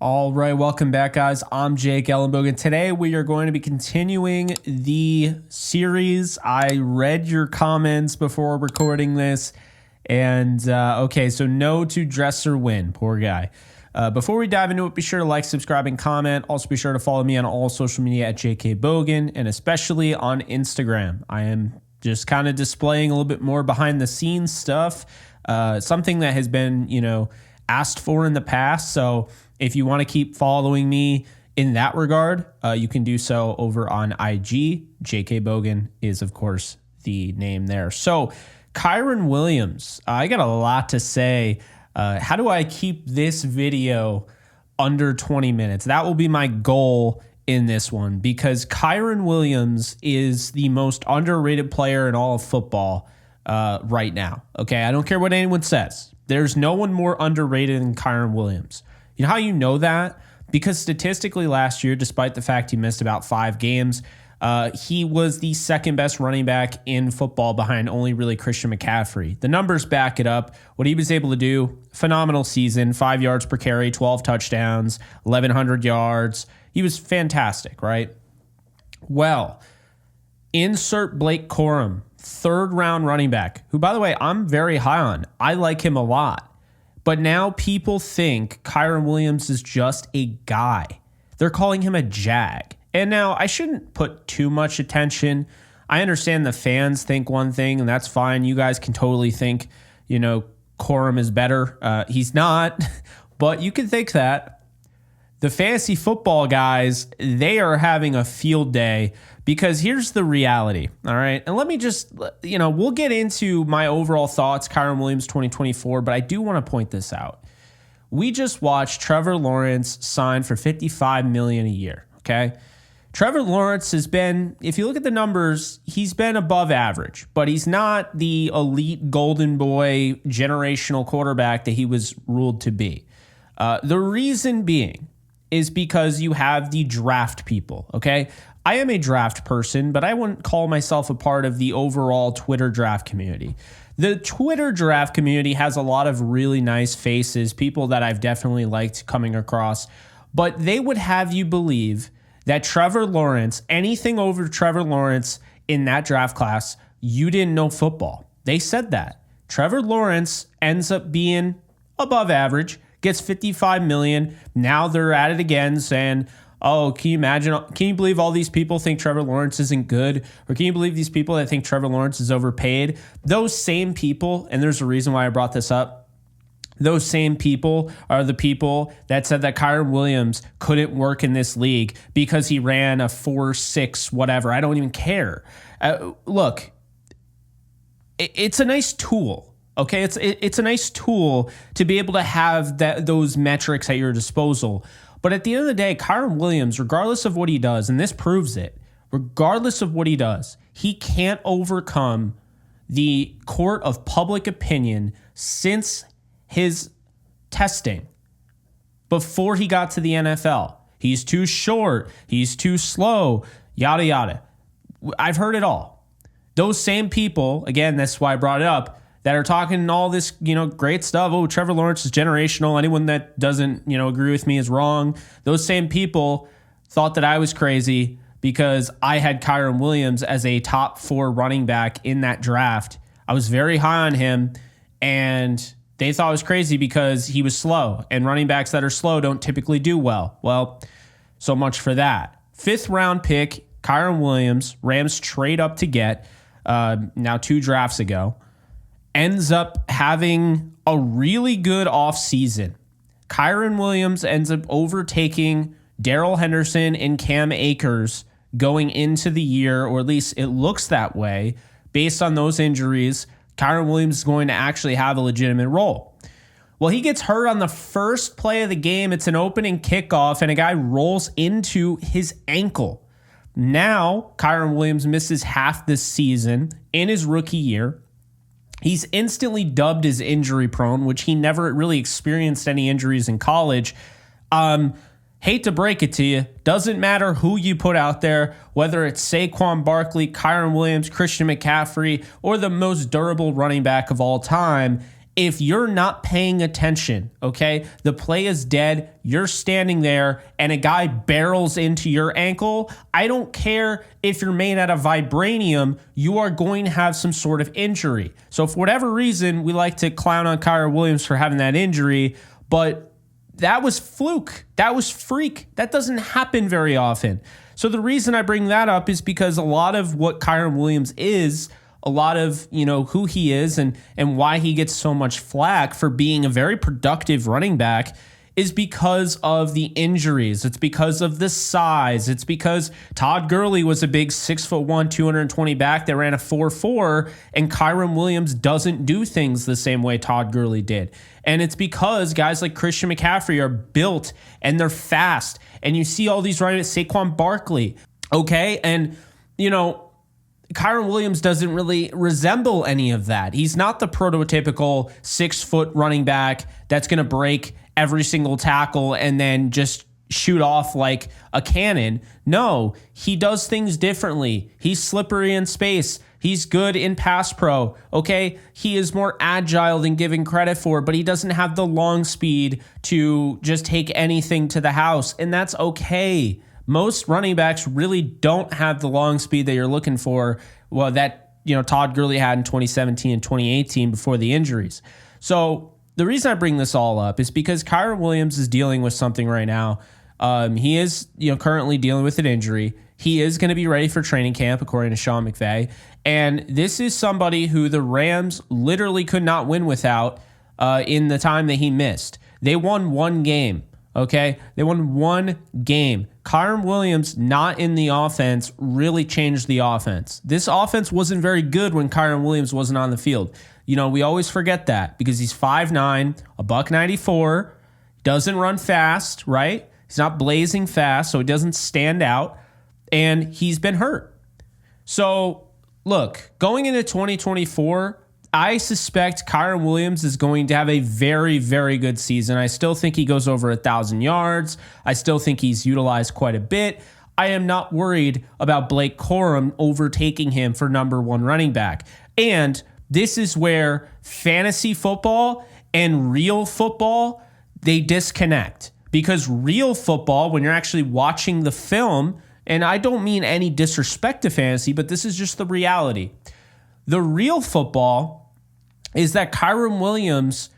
All right, welcome back, guys. I'm Jake Ellenbogen. Today, we are going to be continuing the series. I read your comments before recording this, and okay, so no to Dresser win. Poor guy. Before we dive into it, be sure to like, subscribe, and comment. Also, be sure to follow me on all social media at JKBogan, and especially on Instagram. I am just kind of displaying a little bit more behind-the-scenes stuff, something that has been, asked for in the past, so if you want to keep following me in that regard, you can do so over on IG. JK Bogan is, of course, the name there. So, Kyren Williams, I got a lot to say. How do I keep this video under 20 minutes? That will be my goal in this one because Kyren Williams is the most underrated player in all of football right now. Okay, I don't care what anyone says. There's no one more underrated than Kyren Williams. You know how you know that? Because statistically last year, despite the fact he missed about 5 games, he was the second best running back in football behind only really Christian McCaffrey. The numbers back it up. What he was able to do, phenomenal season, 5 yards per carry, 12 touchdowns, 1,100 yards. He was fantastic, right? Well, insert Blake Corum, third-round running back, who, by the way, I'm very high on. I like him a lot. But now people think Kyren Williams is just a guy. They're calling him a jag. And now I shouldn't put too much attention. I understand the fans think one thing, and that's fine. You guys can totally think, Corum is better. He's not, but you can think that. The fantasy football guys, they are having a field day because here's the reality, all right? And let me just, we'll get into my overall thoughts, Kyren Williams 2024, but I do want to point this out. We just watched Trevor Lawrence sign for $55 million a year, okay? Trevor Lawrence has been, if you look at the numbers, he's been above average, but he's not the elite golden boy generational quarterback that he was ruled to be. The reason being is because you have the draft people, okay? I am a draft person, but I wouldn't call myself a part of the overall Twitter draft community. The Twitter draft community has a lot of really nice faces, people that I've definitely liked coming across, but they would have you believe that Trevor Lawrence, anything over Trevor Lawrence in that draft class, you didn't know football. They said that. Trevor Lawrence ends up being above average, gets $55 million. Now they're at it again saying, oh, can you believe all these people think Trevor Lawrence isn't good? Or can you believe these people that think Trevor Lawrence is overpaid? Those same people, and there's a reason why I brought this up, those same people are the people that said that Kyren Williams couldn't work in this league because he ran a 4.6 whatever. I don't even care. Look, it's a nice tool. Okay, it's a nice tool to be able to have those metrics at your disposal. But at the end of the day, Kyren Williams, regardless of what he does, and this proves it, regardless of what he does, he can't overcome the court of public opinion since his testing before he got to the NFL. He's too short. He's too slow, yada, yada. I've heard it all. Those same people, again, that's why I brought it up, that are talking all this, great stuff. Oh, Trevor Lawrence is generational. Anyone that doesn't, agree with me is wrong. Those same people thought that I was crazy because I had Kyren Williams as a top 4 running back in that draft. I was very high on him, and they thought I was crazy because he was slow, and running backs that are slow don't typically do well. Well, so much for that. 5th round pick, Kyren Williams, Rams trade up to get, now 2 drafts ago, ends up having a really good offseason. Kyren Williams ends up overtaking Darrell Henderson and Cam Akers going into the year, or at least it looks that way. Based on those injuries, Kyren Williams is going to actually have a legitimate role. Well, he gets hurt on the first play of the game. It's an opening kickoff, and a guy rolls into his ankle. Now, Kyren Williams misses half this season in his rookie year. He's instantly dubbed as injury prone, which he never really experienced any injuries in college. Hate to break it to you, doesn't matter who you put out there, whether it's Saquon Barkley, Kyren Williams, Christian McCaffrey, or the most durable running back of all time. If you're not paying attention, okay, the play is dead, you're standing there, and a guy barrels into your ankle, I don't care if you're made out of vibranium, you are going to have some sort of injury. So for whatever reason, we like to clown on Kyren Williams for having that injury, but that was fluke. That was freak. That doesn't happen very often. So the reason I bring that up is because a lot of what Kyren Williams is, a lot of, who he is and why he gets so much flack for being a very productive running back is because of the injuries. It's because of the size. It's because Todd Gurley was a big 6'1", 220 back that ran a 4.4, and Kyren Williams doesn't do things the same way Todd Gurley did. And it's because guys like Christian McCaffrey are built and they're fast. And you see all these running backs, Saquon Barkley, okay? And, Kyren Williams doesn't really resemble any of that. He's not the prototypical 6-foot running back that's going to break every single tackle and then just shoot off like a cannon. No, he does things differently. He's slippery in space. He's good in pass pro, okay? He is more agile than given credit for, but he doesn't have the long speed to just take anything to the house, and that's okay. Most running backs really don't have the long speed that you're looking for. Well, that, Todd Gurley had in 2017 and 2018 before the injuries. So the reason I bring this all up is because Kyren Williams is dealing with something right now. He is, currently dealing with an injury. He is going to be ready for training camp, according to Sean McVay. And this is somebody who the Rams literally could not win without in the time that he missed. They won one game. Okay, they won one game. Kyren Williams not in the offense really changed the offense. This offense wasn't very good when Kyren Williams wasn't on the field. We always forget that because he's 5'9", $194, doesn't run fast, right? He's not blazing fast, so he doesn't stand out, and he's been hurt. So, look, going into 2024, I suspect Kyren Williams is going to have a very, very good season. I still think he goes over 1,000 yards. I still think he's utilized quite a bit. I am not worried about Blake Corum overtaking him for number one running back. And this is where fantasy football and real football, they disconnect. Because real football, when you're actually watching the film, and I don't mean any disrespect to fantasy, but this is just the reality. The real football is that Kyren Williams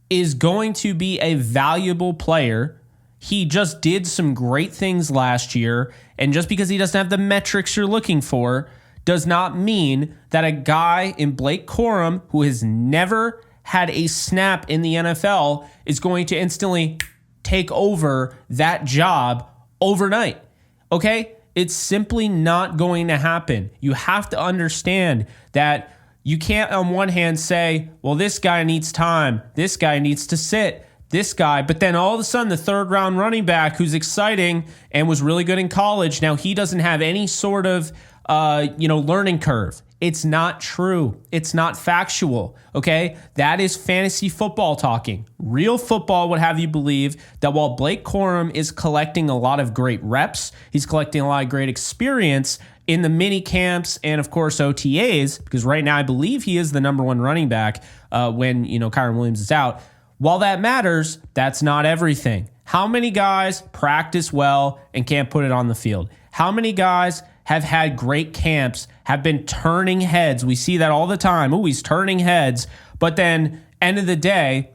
is going to be a valuable player. He just did some great things last year, and just because he doesn't have the metrics you're looking for does not mean that a guy in Blake Corum who has never had a snap in the NFL is going to instantly take over that job overnight. Okay? It's simply not going to happen. You have to understand that you can't on one hand say, well, this guy needs time, this guy needs to sit, this guy, but then all of a sudden the third round running back who's exciting and was really good in college, now he doesn't have any sort of learning curve. It's not true. It's not factual, okay? That is fantasy football talking. Real football would have you believe that while Blake Corum is collecting a lot of great reps, he's collecting a lot of great experience in the mini camps and, of course, OTAs, because right now I believe he is the number one running back when, Kyren Williams is out. While that matters, that's not everything. How many guys practice well and can't put it on the field? How many guys have had great camps, have been turning heads? We see that all the time. Oh, he's turning heads. But then, end of the day,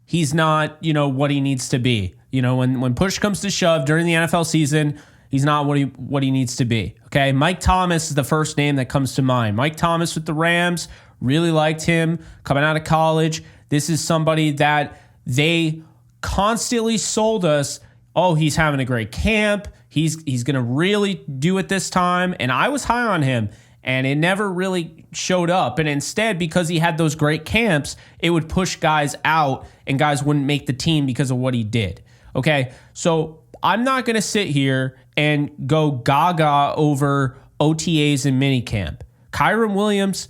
he's not, what he needs to be. When push comes to shove during the NFL season, he's not what he needs to be. Okay, Mike Thomas is the first name that comes to mind. Mike Thomas with the Rams, really liked him coming out of college. This is somebody that they constantly sold us, oh, he's having a great camp. He's going to really do it this time. And I was high on him, and it never really showed up. And instead, because he had those great camps, it would push guys out, and guys wouldn't make the team because of what he did. Okay, so I'm not going to sit here and go gaga over OTAs and minicamp. Kyren Williams,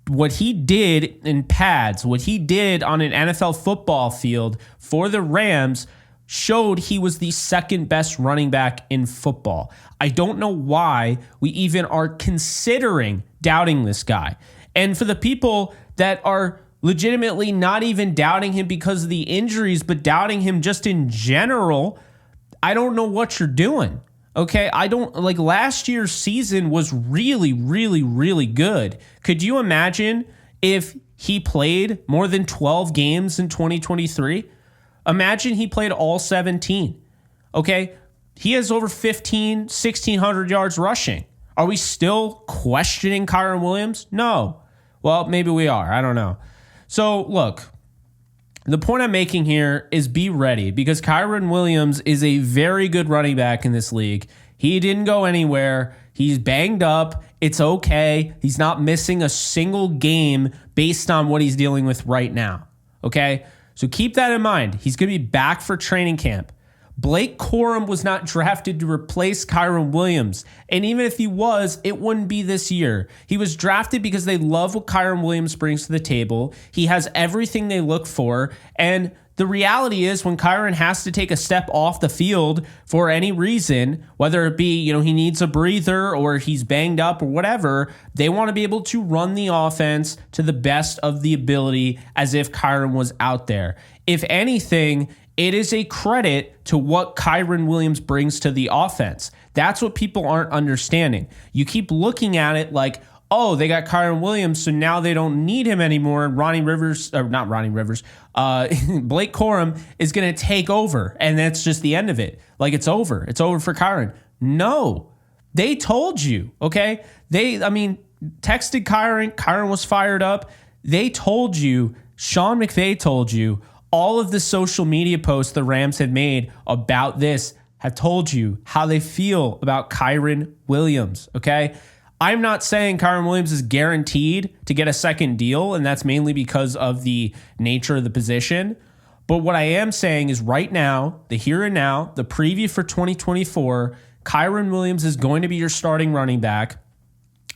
what he did in pads, what he did on an NFL football field for the Rams showed he was the second best running back in football. I don't know why we even are considering doubting this guy. And for the people that are legitimately not even doubting him because of the injuries, but doubting him just in general, I don't know what you're doing. Okay, I don't like last year's season was really, really, really good. Could you imagine if he played more than 12 games in 2023? Imagine he played all 17. Okay, he has over 1,600 yards rushing. Are we still questioning Kyren Williams? No. Well, maybe we are. I don't know. So, look, the point I'm making here is be ready because Kyren Williams is a very good running back in this league. He didn't go anywhere. He's banged up. It's okay. He's not missing a single game based on what he's dealing with right now. Okay? So keep that in mind. He's going to be back for training camp. Blake Corum was not drafted to replace Kyren Williams. And even if he was, it wouldn't be this year. He was drafted because they love what Kyren Williams brings to the table. He has everything they look for. And the reality is when Kyren has to take a step off the field for any reason, whether it be, he needs a breather or he's banged up or whatever, they want to be able to run the offense to the best of the ability as if Kyren was out there. If anything, it is a credit to what Kyren Williams brings to the offense. That's what people aren't understanding. You keep looking at it like, oh, they got Kyren Williams, so now they don't need him anymore. And Blake Corum is going to take over, and that's just the end of it. Like, it's over. It's over for Kyren. No, they told you, okay? Texted Kyren. Kyren was fired up. They told you, Sean McVay told you, all of the social media posts the Rams had made about this have told you how they feel about Kyren Williams, okay? I'm not saying Kyren Williams is guaranteed to get a second deal, and that's mainly because of the nature of the position. But what I am saying is right now, the here and now, the preview for 2024, Kyren Williams is going to be your starting running back.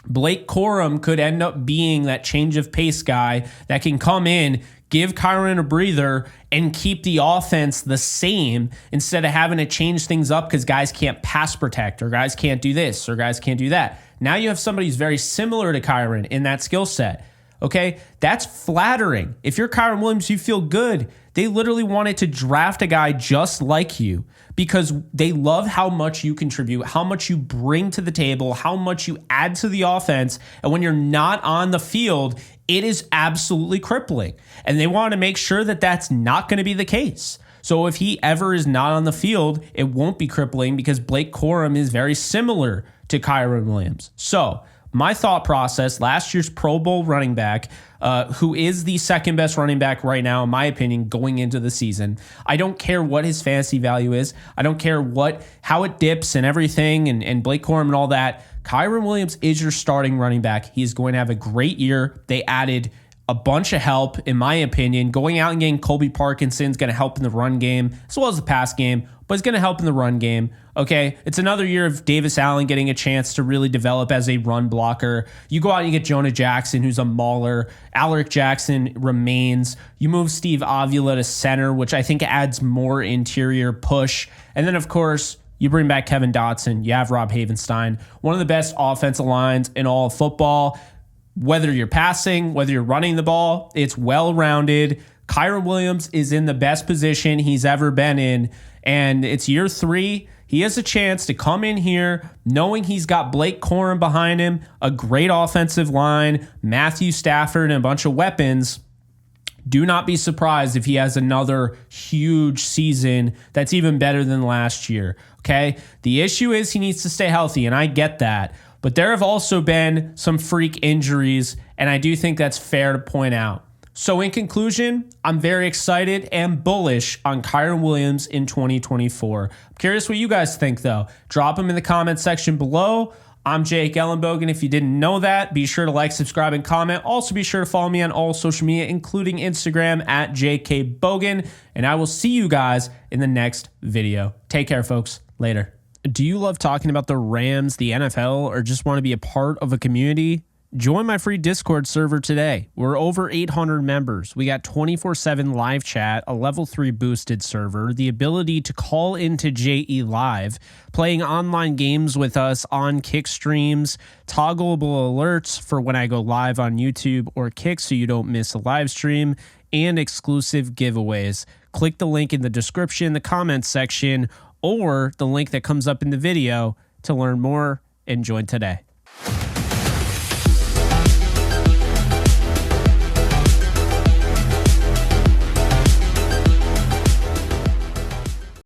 Blake Corum could end up being that change of pace guy that can come in, give Kyren a breather, and keep the offense the same instead of having to change things up because guys can't pass protect or guys can't do this or guys can't do that. Now you have somebody who's very similar to Kyren in that skill set. Okay, that's flattering. If you're Kyren Williams, you feel good. They literally wanted to draft a guy just like you because they love how much you contribute, how much you bring to the table, how much you add to the offense. And when you're not on the field, it is absolutely crippling. And they want to make sure that that's not going to be the case. So if he ever is not on the field, it won't be crippling because Blake Corum is very similar to Kyren Williams. So my thought process, last year's Pro Bowl running back, who is the second best running back right now, in my opinion, going into the season. I don't care what his fantasy value is. I don't care how it dips and everything and Blake Corum and all that. Kyren Williams is your starting running back. He is going to have a great year. They added a bunch of help, in my opinion. Going out and getting Colby Parkinson is going to help in the run game as well as the pass game, but it's going to help in the run game. Okay, it's another year of Davis Allen getting a chance to really develop as a run blocker. You go out and you get Jonah Jackson, who's a mauler. Alaric Jackson remains. You move Steve Avila to center, which I think adds more interior push. And then, of course, you bring back Kevin Dotson. You have Rob Havenstein, one of the best offensive lines in all of football. Whether you're passing, whether you're running the ball, it's well-rounded. Kyren Williams is in the best position he's ever been in, and it's year 3. He has a chance to come in here knowing he's got Blake Corum behind him, a great offensive line, Matthew Stafford, and a bunch of weapons. Do not be surprised if he has another huge season that's even better than last year, okay? The issue is he needs to stay healthy, and I get that. But there have also been some freak injuries, and I do think that's fair to point out. So in conclusion, I'm very excited and bullish on Kyren Williams in 2024. I'm curious what you guys think, though. Drop them in the comment section below. I'm Jake Ellenbogen. If you didn't know that, be sure to like, subscribe, and comment. Also, be sure to follow me on all social media, including Instagram at JKBogan. And I will see you guys in the next video. Take care, folks. Later. Do you love talking about the Rams, the NFL, or just want to be a part of a community? Join my free Discord server today. We're over 800 members. We got 24/7 live chat, a level 3 boosted server, the ability to call into JE Live, playing online games with us on Kick streams, toggleable alerts for when I go live on YouTube or Kick so you don't miss a live stream, and exclusive giveaways. Click the link in the description, the comments section, or the link that comes up in the video to learn more and join today.